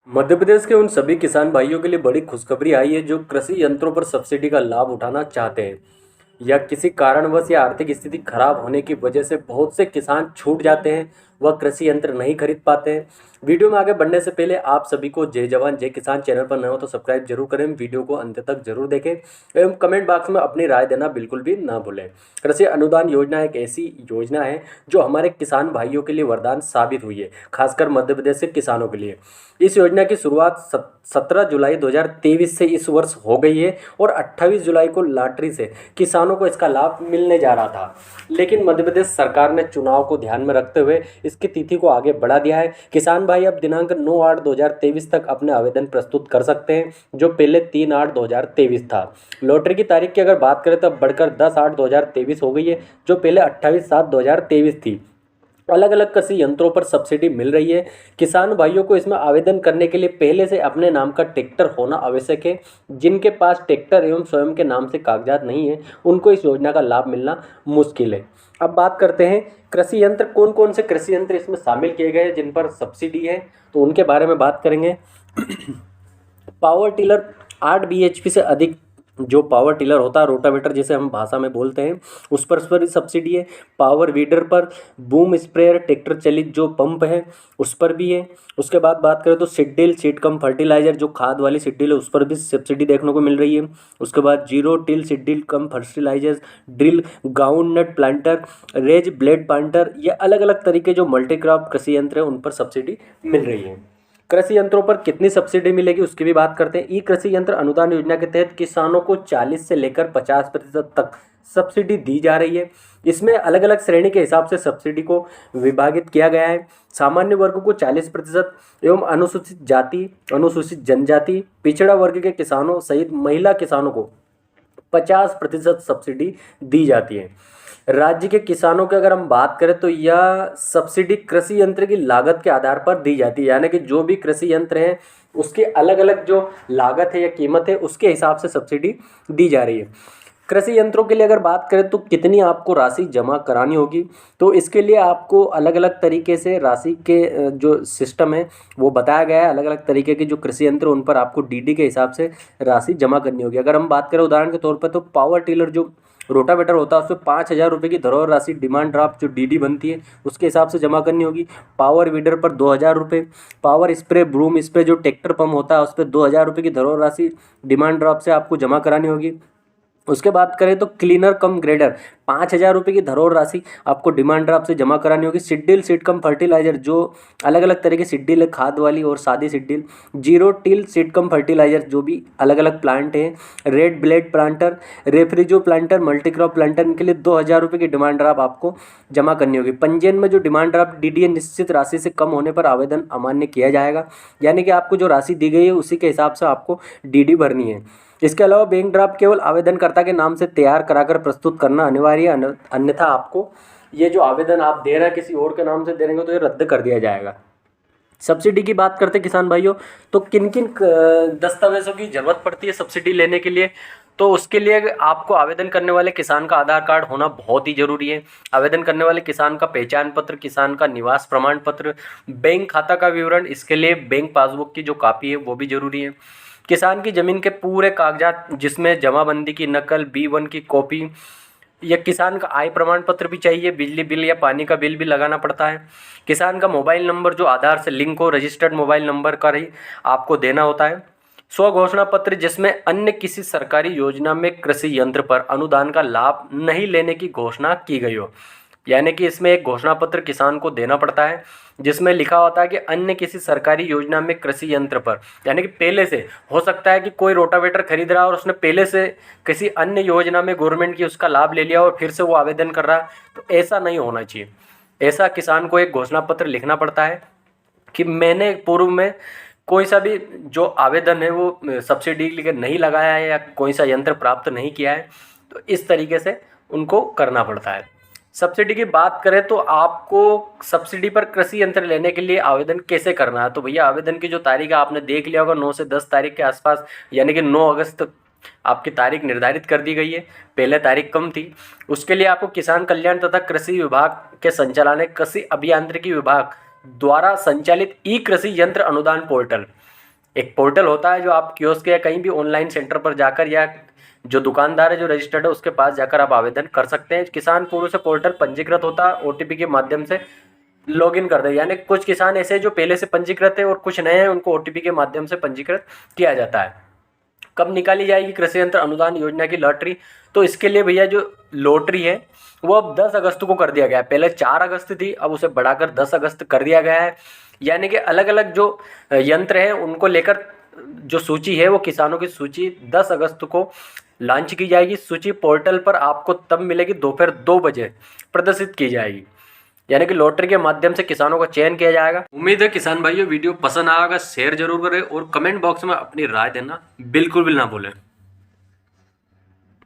मध्य प्रदेश के उन सभी किसान भाइयों के लिए बड़ी खुशखबरी आई है जो कृषि यंत्रों पर सब्सिडी का लाभ उठाना चाहते हैं या किसी कारणवश या आर्थिक स्थिति खराब होने की वजह से बहुत से किसान छूट जाते हैं। वह कृषि यंत्र नहीं खरीद पाते हैं। वीडियो में आगे बढ़ने से पहले आप सभी को जय जवान जय किसान चैनल पर नए हो तो सब्सक्राइब जरूर करें, वीडियो को अंत तक जरूर देखें एवं कमेंट बॉक्स में अपनी राय देना बिल्कुल भी ना भूलें। कृषि अनुदान योजना एक ऐसी योजना है जो हमारे किसान भाइयों के लिए वरदान साबित हुई है, खासकर मध्य प्रदेश के किसानों के लिए। इस योजना की शुरुआत 17 जुलाई 2023 से इस वर्ष हो गई है और 28 जुलाई को लॉटरी से किसानों को इसका लाभ मिलने जा रहा था, लेकिन मध्य प्रदेश सरकार ने चुनाव को ध्यान में रखते हुए इसकी तिथि को आगे बढ़ा दिया है। किसान भाई अब दिनांक 9/8/2023 तक अपने आवेदन प्रस्तुत कर सकते हैं, जो पहले 3/8/2023 था। लॉटरी की तारीख की अगर बात करें तो अब बढ़कर 10/8/2023 हो गई है, जो पहले 28/7/2023 थी। अलग अलग कृषि यंत्रों पर सब्सिडी मिल रही है। किसान भाइयों को इसमें आवेदन करने के लिए पहले से अपने नाम का ट्रैक्टर होना आवश्यक है। जिनके पास ट्रैक्टर एवं स्वयं के नाम से कागजात नहीं है, उनको इस योजना का लाभ मिलना मुश्किल है। अब बात करते हैं कृषि यंत्र, कौन कौन से कृषि यंत्र इसमें शामिल किए गए हैं जिन पर सब्सिडी है, तो उनके बारे में बात करेंगे। पावर टिलर 8 bhp से अधिक जो पावर टिलर होता है, रोटावेटर जिसे हम भाषा में बोलते हैं, उस पर भी सब्सिडी है। पावर वीडर पर, बूम स्प्रेयर ट्रैक्टर चलित जो पंप है उस पर भी है। उसके बाद बात करें तो सीड सीड कम फर्टिलाइजर जो खाद वाली सीड है उस पर भी सब्सिडी देखने को मिल रही है। उसके बाद zero till seed cum fertiliser, drill, ground nut planter, raised bed planter, ये अलग अलग तरीके जो मल्टीक्रॉप कृषि यंत्र है उन पर सब्सिडी मिल रही है। कृषि यंत्रों पर कितनी सब्सिडी मिलेगी उसकी भी बात करते हैं। ई कृषि यंत्र अनुदान योजना के तहत किसानों को 40 से लेकर 50% तक सब्सिडी दी जा रही है। इसमें अलग अलग श्रेणी के हिसाब से सब्सिडी को विभाजित किया गया है। सामान्य वर्ग को 40% एवं अनुसूचित जाति, अनुसूचित जनजाति, पिछड़ा वर्ग के किसानों सहित महिला किसानों को 50% सब्सिडी दी जाती है। राज्य के किसानों की अगर हम बात करें तो यह सब्सिडी कृषि यंत्र की लागत के आधार पर दी जाती है, यानी कि जो भी कृषि यंत्र हैं उसके अलग अलग जो लागत है या कीमत है उसके हिसाब से सब्सिडी दी जा रही है। कृषि यंत्रों के लिए अगर बात करें तो कितनी आपको राशि जमा करानी होगी, तो इसके लिए आपको अलग अलग तरीके से राशि के जो सिस्टम है वो बताया गया है। अलग अलग तरीके के जो कृषि यंत्र उन पर आपको डीडी के हिसाब से राशि जमा करनी होगी। अगर हम बात करें उदाहरण के तौर पर तो पावर टिलर जो रोटावेटर होता है उसमें 5,000 रुपये की धरोहर राशि डिमांड ड्राफ्ट जो डीडी बनती है उसके हिसाब से जमा करनी होगी। पावर वीडर पर 2,000 रुपये, पावर स्प्रे ब्रूम स्प्रे जो ट्रैक्टर पंप होता है उस पर 2,000 रुपये की धरोहर राशि डिमांड ड्राफ्ट से आपको जमा करानी होगी। उसके बाद करें तो क्लीनर कम ग्रेडर 5,000 रुपये की धरोहर राशि आपको डिमांड ड्राफ्ट से जमा करानी होगी। सिड्डिल सीड कम फर्टिलाइजर जो अलग अलग तरह की सिड्डिल है, खाद वाली और सादी seed drill, zero till seed cum fertiliser जो भी अलग अलग प्लांट हैं, रेड ब्लेड प्लांटर, रेफ्रिजो प्लांटर, मल्टीक्रॉप प्लांटर, इनके लिए 2,000 रुपये की डिमांड ड्राफ्ट आपको जमा करनी होगी। पंजीयन में जो डिमांड ड्राफ्ट डीडीए निश्चित राशि से कम होने पर आवेदन अमान्य किया जाएगा, यानी कि आपको जो राशि दी गई है उसी के हिसाब से आपको डीडी भरनी है। इसके अलावा बैंक ड्राफ्ट केवल आवेदनकर्ता के नाम से तैयार कराकर प्रस्तुत करना अनिवार्य है, अन्यथा आपको ये जो आवेदन आप दे रहे हैं किसी और के नाम से दे रहे तो ये रद्द कर दिया जाएगा। सब्सिडी की बात करते हैं किसान भाइयों, तो किन किन दस्तावेजों की जरूरत पड़ती है सब्सिडी लेने के लिए, तो उसके लिए आपको आवेदन करने वाले किसान का आधार कार्ड होना बहुत ही जरूरी है। आवेदन करने वाले किसान का पहचान पत्र, किसान का निवास प्रमाण पत्र, बैंक खाता का विवरण, इसके लिए बैंक पासबुक की जो कॉपी है वो भी जरूरी है। किसान की ज़मीन के पूरे कागजात जिसमें जमाबंदी की नकल, B1 की कॉपी, या किसान का आय प्रमाण पत्र भी चाहिए, बिजली बिल या पानी का बिल भी लगाना पड़ता है। किसान का मोबाइल नंबर जो आधार से लिंक हो, रजिस्टर्ड मोबाइल नंबर का ही आपको देना होता है। स्व घोषणा पत्र जिसमें अन्य किसी सरकारी योजना में कृषि यंत्र पर अनुदान का लाभ नहीं लेने की घोषणा की गई हो, यानी कि इसमें एक घोषणा पत्र किसान को देना पड़ता है जिसमें लिखा होता है कि अन्य किसी सरकारी योजना में कृषि यंत्र पर, यानी कि पहले से हो सकता है कि कोई रोटावेटर खरीद रहा है और उसने पहले से किसी अन्य योजना में गवर्नमेंट की उसका लाभ ले लिया और फिर से वो आवेदन कर रहा है, तो ऐसा नहीं होना चाहिए। ऐसा किसान को एक घोषणा पत्र लिखना पड़ता है कि मैंने पूर्व में कोई सा भी जो आवेदन है वो सब्सिडी के लिए नहीं लगाया है या कोई सा यंत्र प्राप्त नहीं किया है, तो इस तरीके से उनको करना पड़ता है। सब्सिडी की बात करें तो आपको सब्सिडी पर कृषि यंत्र लेने के लिए आवेदन कैसे करना है, तो भैया आवेदन की जो तारीख है आपने देख लिया होगा, 9 से 10 तारीख के आसपास, यानी कि 9 अगस्त तक आपकी तारीख निर्धारित कर दी गई है। पहले तारीख कम थी। उसके लिए आपको किसान कल्याण तथा कृषि विभाग के संचालनालय कृषि अभियांत्रिकी विभाग द्वारा संचालित ई कृषि यंत्र अनुदान पोर्टल एक पोर्टल होता है जो आप कियोस्क या कहीं भी ऑनलाइन सेंटर पर जाकर या जो दुकानदार है जो रजिस्टर्ड है उसके पास जाकर आप आवेदन कर सकते हैं। किसान पूर्व से पोर्टल पंजीकृत होता है, ओटीपी के माध्यम से लॉगिन कर दे। यानी कुछ किसान ऐसे हैं जो पहले से पंजीकृत है और कुछ नए हैं, उनको ओटीपी के माध्यम से पंजीकृत किया जाता है। कब निकाली जाएगी कृषि यंत्र अनुदान योजना की लॉटरी? तो इसके लिए भैया जो लॉटरी है वो अब 10 अगस्त को कर दिया गया है। पहले 4 अगस्त थी, अब उसे बढ़ाकर 10 अगस्त कर दिया गया है। यानी कि अलग अलग जो यंत्र हैं उनको लेकर जो सूची है वो किसानों की सूची 10 अगस्त को लॉन्च की जाएगी। सूची पोर्टल पर आपको तब मिलेगी, दोपहर 2 बजे प्रदर्शित की जाएगी। यानी कि लॉटरी के माध्यम से किसानों का चयन किया जाएगा। उम्मीद है किसान भाइयों वीडियो पसंद आएगा, शेयर जरूर करें और कमेंट बॉक्स में अपनी राय देना बिल्कुल भी ना भूलें।